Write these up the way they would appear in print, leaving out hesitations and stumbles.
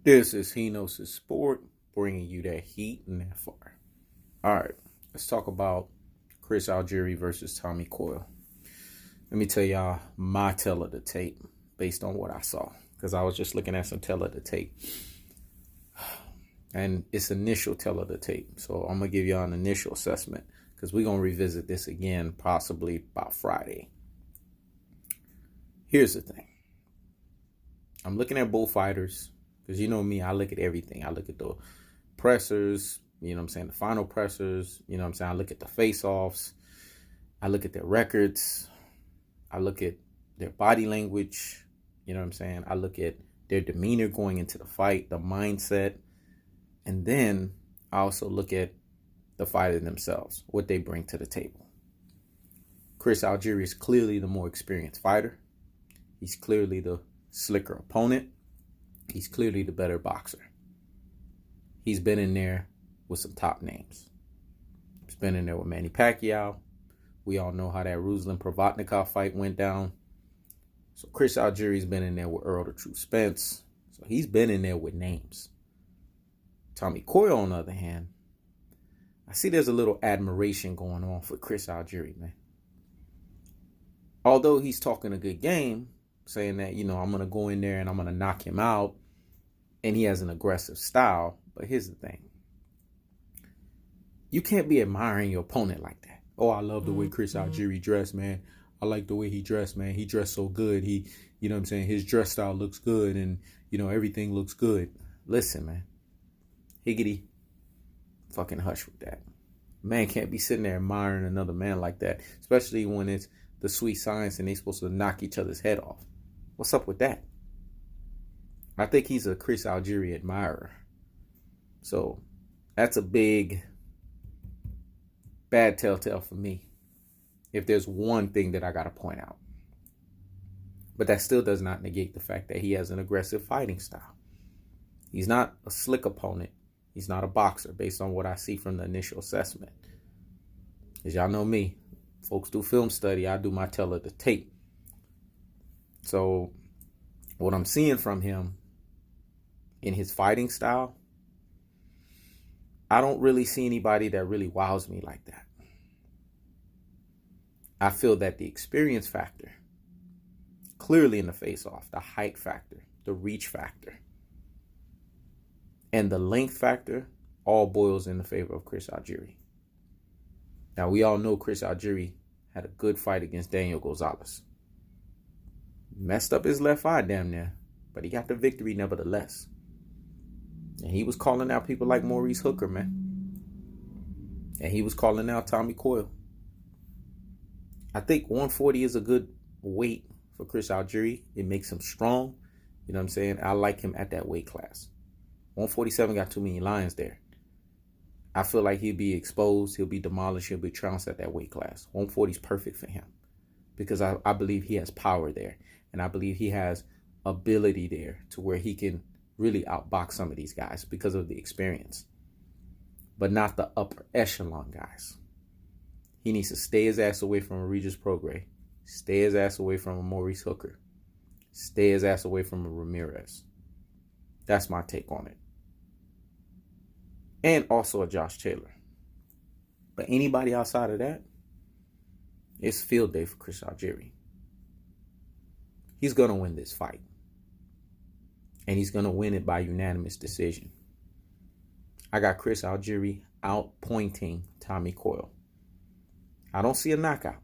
This is Hino's Sport, bringing you that heat and that fire. All right, let's talk about Chris Algieri versus Tommy Coyle. Let me tell y'all my tell of the tape based on what I saw, because I was just looking at some tell of the tape. And it's initial tell of the tape. So I'm going to give y'all an initial assessment, because we're going to revisit this again possibly about Friday. Here's the thing. I'm looking at both fighters. Because you know me, I look at everything. I look at the pressers, you know what I'm saying, the final pressers, you know what I'm saying. I look at the face-offs. I look at their records. I look at their body language, you know what I'm saying. I look at their demeanor going into the fight, the mindset. And then I also look at the fighter themselves, what they bring to the table. Chris Algieri is clearly the more experienced fighter. He's clearly the slicker opponent. He's clearly the better boxer. He's been in there with some top names. He's been in there with Manny Pacquiao. We all know how that Ruslan-Provodnikov fight went down. So Chris Algieri's been in there with Earl the True Spence. So he's been in there with names. Tommy Coyle, on the other hand, I see there's a little admiration going on for Chris Algieri, man. Although he's talking a good game, saying that, you know, I'm going to go in there and I'm going to knock him out. And he has an aggressive style. But here's the thing. You can't be admiring your opponent like that. Oh, I love the way Chris Algieri dressed, man. I like the way he dressed, man. He dressed so good. He, you know what I'm saying? His dress style looks good. And, you know, everything looks good. Listen, man. Higgity. Fucking hush with that. Man can't be sitting there admiring another man like that. Especially when it's the sweet science and they're supposed to knock each other's head off. What's up with that? I think he's a Chris Algieri admirer. So that's a big, bad telltale for me, if there's one thing that I got to point out. But that still does not negate the fact that he has an aggressive fighting style. He's not a slick opponent. He's not a boxer, based on what I see from the initial assessment. As y'all know me, folks do film study. I do my tell of the tape. So what I'm seeing from him in his fighting style, I don't really see anybody that really wows me like that. I feel that the experience factor, clearly in the face-off, the height factor, the reach factor, and the length factor all boils in the favor of Chris Algieri. Now, we all know Chris Algieri had a good fight against Daniel Gonzalez. Messed up his left eye damn near, but he got the victory nevertheless. And he was calling out people like Maurice Hooker, man. And he was calling out Tommy Coyle. I think 140 is a good weight for Chris Algieri. It makes him strong. You know what I'm saying? I like him at that weight class. 147 got too many lions there. I feel like he'll be exposed. He'll be demolished. He'll be trounced at that weight class. 140 is perfect for him, because I believe he has power there. And I believe he has ability there to where he can really outbox some of these guys because of the experience. But not the upper echelon guys. He needs to stay his ass away from a Regis Prograis. Stay his ass away from a Maurice Hooker. Stay his ass away from a Ramirez. That's my take on it. And also a Josh Taylor. But anybody outside of that, it's field day for Chris Algieri. He's going to win this fight. And he's going to win it by unanimous decision. I got Chris Algieri outpointing Tommy Coyle. I don't see a knockout.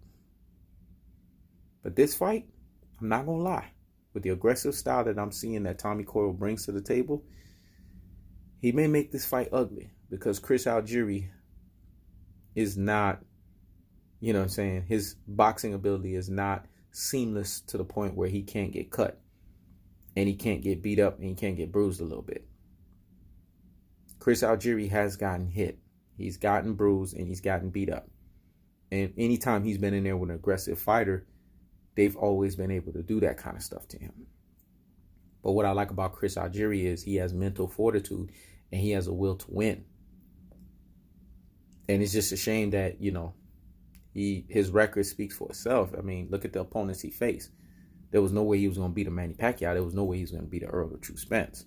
But this fight, I'm not going to lie. With the aggressive style that I'm seeing that Tommy Coyle brings to the table, he may make this fight ugly. Because Chris Algieri is not, you know what I'm saying, his boxing ability is not seamless to the point where he can't get cut. And he can't get beat up and he can't get bruised a little bit. Chris Algieri has gotten hit. He's gotten bruised and he's gotten beat up. And anytime he's been in there with an aggressive fighter, they've always been able to do that kind of stuff to him. But what I like about Chris Algieri is he has mental fortitude and he has a will to win. And it's just a shame that, you know, his record speaks for itself. I mean, look at the opponents he faced. There was no way he was going to beat a Manny Pacquiao. There was no way he was going to beat a Earl the True Spence.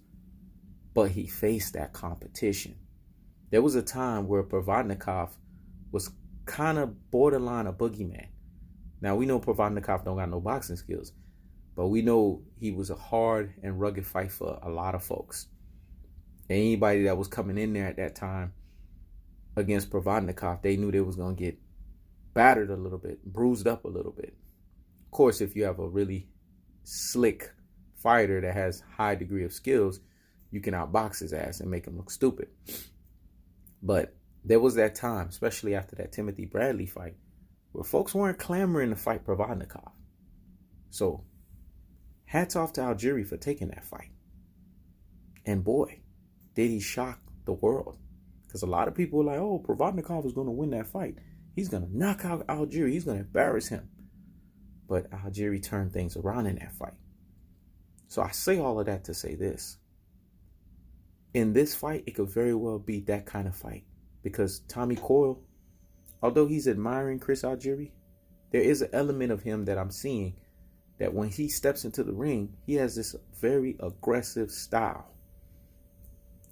but he faced that competition. There was a time where Provodnikov was kind of borderline a boogeyman. Now, we know Provodnikov don't got no boxing skills, but we know he was a hard and rugged fight for a lot of folks. Anybody that was coming in there at that time against Provodnikov, they knew they was going to get battered a little bit, bruised up a little bit. Of course, if you have a really slick fighter that has high degree of skills, you can outbox his ass and make him look stupid. But there was that time, especially after that Timothy Bradley fight, where folks weren't clamoring to fight Provodnikov. So, hats off to Algieri for taking that fight. And boy, did he shock the world. Because a lot of people were like, oh, Provodnikov is going to win that fight. He's going to knock out Algieri. He's going to embarrass him. But Algieri turned things around in that fight. So I say all of that to say this. In this fight, it could very well be that kind of fight. Because Tommy Coyle, although he's admiring Chris Algieri, there is an element of him that I'm seeing that when he steps into the ring, he has this very aggressive style.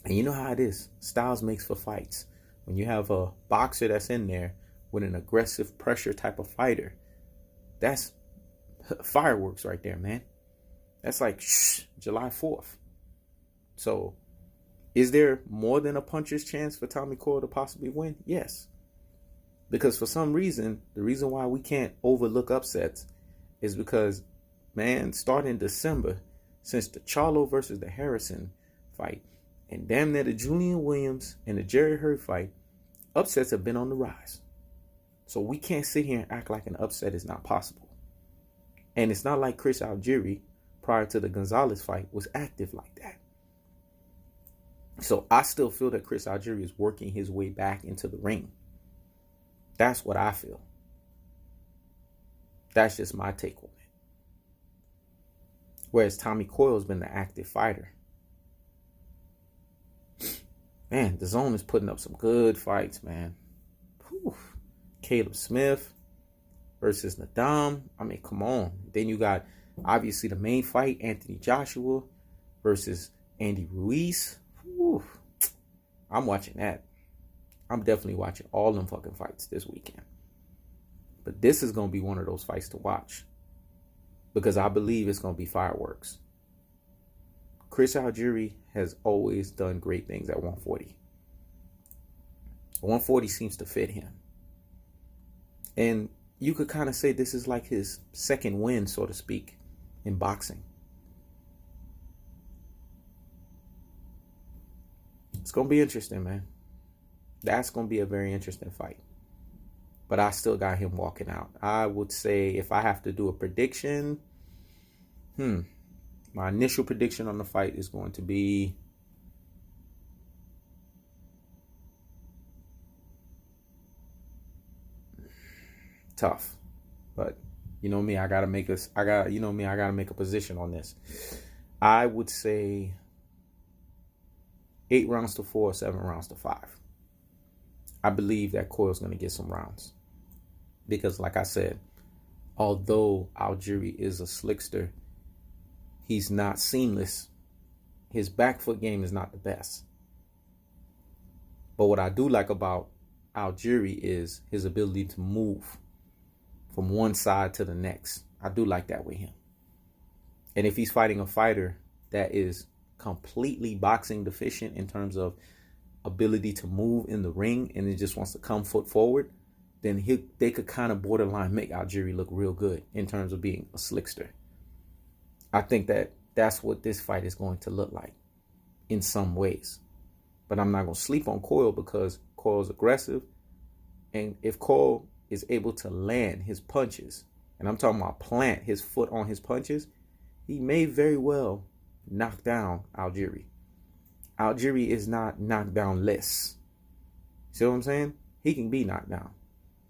And you know how it is. Styles makes for fights. When you have a boxer that's in there with an aggressive pressure type of fighter, that's fireworks right there, man. That's like July 4th. So, is there more than a puncher's chance for Tommy Coyle to possibly win? Yes. Because for some reason, the reason why we can't overlook upsets is because, man, starting December, since the Charlo versus the Harrison fight, and damn near the Julian Williams and the Jerry Hurd fight, upsets have been on the rise. So we can't sit here and act like an upset is not possible. And it's not like Chris Algieri, prior to the Gonzalez fight, was active like that. So I still feel that Chris Algieri is working his way back into the ring. That's what I feel. That's just my take on it. Whereas Tommy Coyle has been the active fighter. Man, DAZN is putting up some good fights, man. Whew. Caleb Smith versus Nadam. I mean, come on. Then you got, obviously, the main fight, Anthony Joshua versus Andy Ruiz. Whew. I'm watching that. I'm definitely watching all them fucking fights this weekend. But this is going to be one of those fights to watch. Because I believe it's going to be fireworks. Chris Algieri has always done great things at 140. 140 seems to fit him. And you could kind of say this is like his second win, so to speak, in boxing. It's going to be interesting, man. That's going to be a very interesting fight. But I still got him walking out. I would say if I have to do a prediction, my initial prediction on the fight is going to be tough. But you know me, I gotta make a position on this. I would say 8 rounds to 4, 7 rounds to 5. I believe that Coyle's gonna get some rounds. Because like I said, although Algieri is a slickster, he's not seamless. His back foot game is not the best. But what I do like about Algieri is his ability to move from one side to the next. I do like that with him. And if he's fighting a fighter that is completely boxing deficient in terms of ability to move in the ring and he just wants to come foot forward, then they could kind of borderline make Algieri look real good in terms of being a slickster. I think that's what this fight is going to look like in some ways. But I'm not going to sleep on Coyle because Coyle's aggressive. And if Coyle is able to land his punches, and I'm talking about plant his foot on his punches, he may very well knock down Algieri. Algieri is not knocked down less. See what I'm saying? He can be knocked down.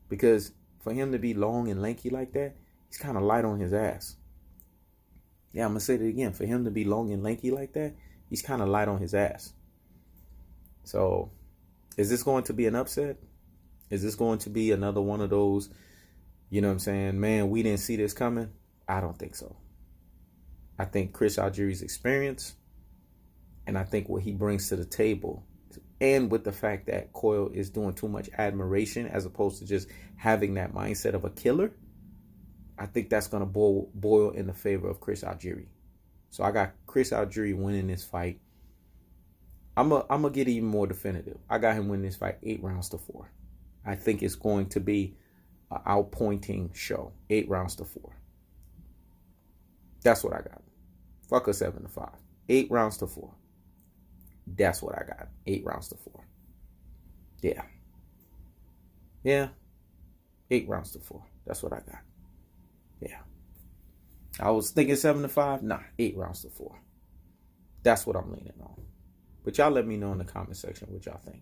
Because for him to be long and lanky like that, he's kind of light on his ass. Yeah, I'm going to say that again. For him to be long and lanky like that, he's kind of light on his ass. So, is this going to be an upset? Is this going to be another one of those, you know what I'm saying, man, we didn't see this coming? I don't think so. I think Chris Algieri's experience, And I think what he brings to the table, and with the fact that Coyle is doing too much admiration as opposed to just having that mindset of a killer, I think that's going to boil in the favor of Chris Algieri. So I got Chris Algieri winning this fight. I'm gonna get even more definitive. I got him winning this fight 8-4. I think it's going to be an outpointing show. 8-4. That's what I got. Fuck a 7-5. 8-4. That's what I got. 8-4. Yeah. Yeah. 8-4. That's what I got. Yeah. I was thinking 7-5. Nah, 8-4. That's what I'm leaning on. But y'all let me know in the comment section what y'all think.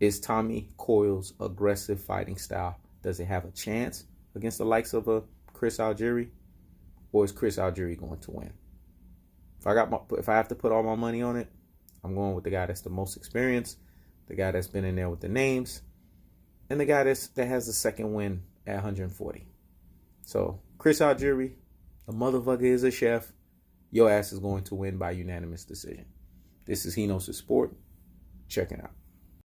Is Tommy Coyle's aggressive fighting style, does it have a chance against the likes of a Chris Algieri? Or is Chris Algieri going to win? If I have to put all my money on it, I'm going with the guy that's the most experienced, the guy that's been in there with the names, and the guy that has the second win at 140. So, Chris Algieri, the motherfucker is a chef. Your ass is going to win by unanimous decision. This is He Knows His Sport. Check it out.